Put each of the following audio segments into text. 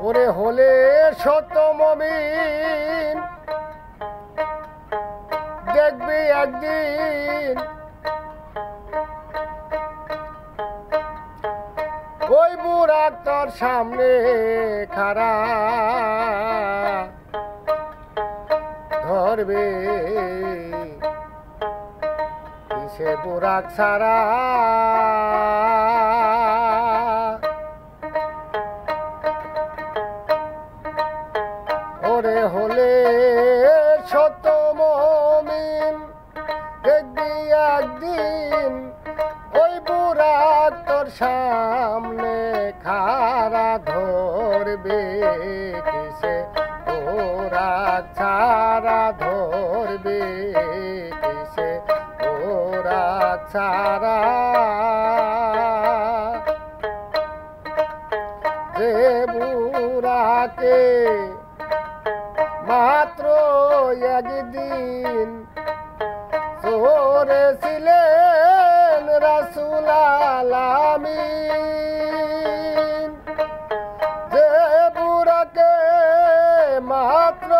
ওরে হলে সত্য মুমিন দেখবি একদিন ওই বুড়া তোর সামনে খাড়া ধরবে সে বুড়াক ছাড়া ওরে হলে সত্য মুমিন দেখবি একদিন ওই বুড়াক তোর সামনে খাড়া ধরবে কিসে বুড়াক ছাড়া ধরবে কিসে বুড়াক ছাড়া যে বুড়াকে মাত্র একদিন ধরেছিলেন রাসূল আলামিন যে বুড়াকে মাত্র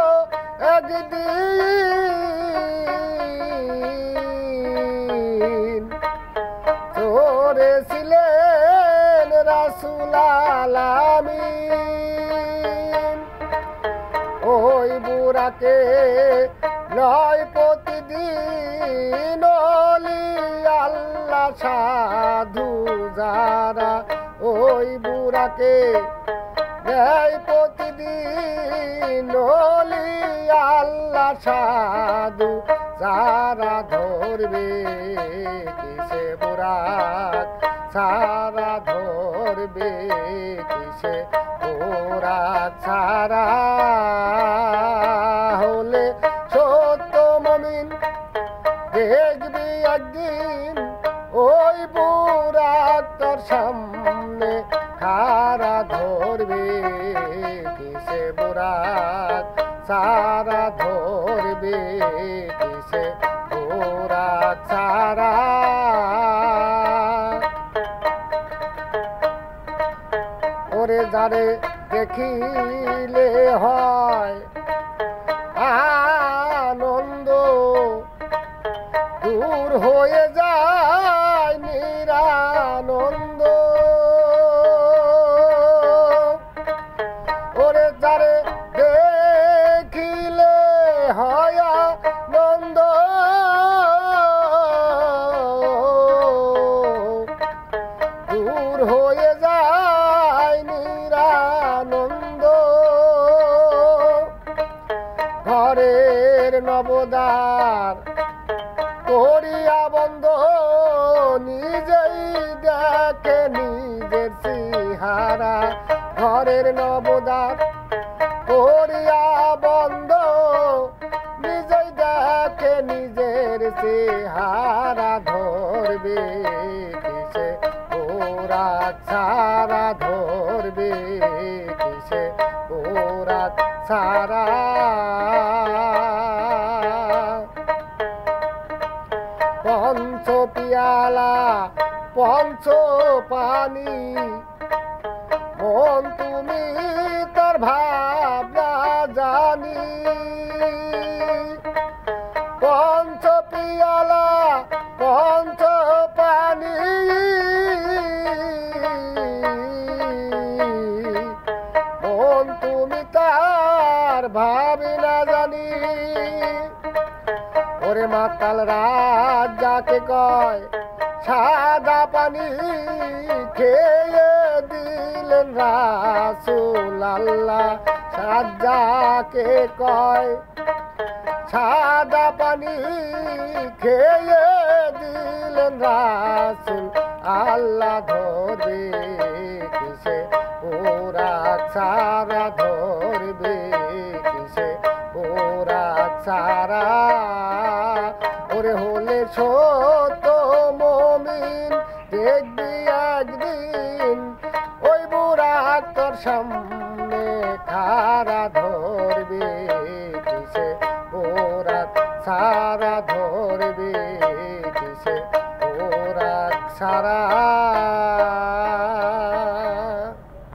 একদিন ধরেছিলেন রাসূল আলামিন ওই বুড়াকে নয় প্রতিদিন ওলি আল্লাহ সাধু যারা ওই বুড়াকে নয় প্রতিদিন ওলি আল্লাহ সাধু যারা ধরবে কিসে বুড়াক ছাড়া ধরবে কিসে বুড়াক ছাড়া হলে সত্য মুমিন দেখবি একদিন ওই বুড়াক তোর সামনে খাড়া ধরবে কিসে বুড়াক ছাড়া ধরবে কিসে বুড়াক ছাড়া ওরে যারে দেখিলে হয় আনন্দ দূর হয়ে যায় নিরানন্দ ওরে যারে দেখিলে হয় আনন্দ দূর হয়ে যায় নিরানন্দ ঘরের নবদ্বার করিয়া বন্ধ নিজেই দেখে নিজের চেহারা ঘরের নবদ্বার করিয়া বন্ধ নিজেই দেখে নিজের চেহারা ধরবে কিসে বুড়াক ছাড়া ধরবে কিসে বুড়াক ছাড়া পঞ্চ পিয়ালা পঞ্চ পানি মন তুমি তার ভাবনা জানি পঞ্চ পিয়ালা পঞ্চ পানি মন তুমি তার ভাবনা জানি ওরে মাতাল রাত যাকে কয় সাদা পানি খেয়ে দিলেন রাসূল আল্লাহ সাজ্জাকে কয় সাদা পানি খেয়ে দিলেন রাসূল আল্লাহ ধরবে কিসে বুড়াক ছাড়া ধরবে কিসে বুড়াক ছাড়া ওরে হলে সত্য মুমিন দেখবি একদিন ওই বুড়াক তোর সামনে খাড়া ধরবে কিসে বুড়াক ছাড়া ধরবে কিসে বুড়াক ছাড়া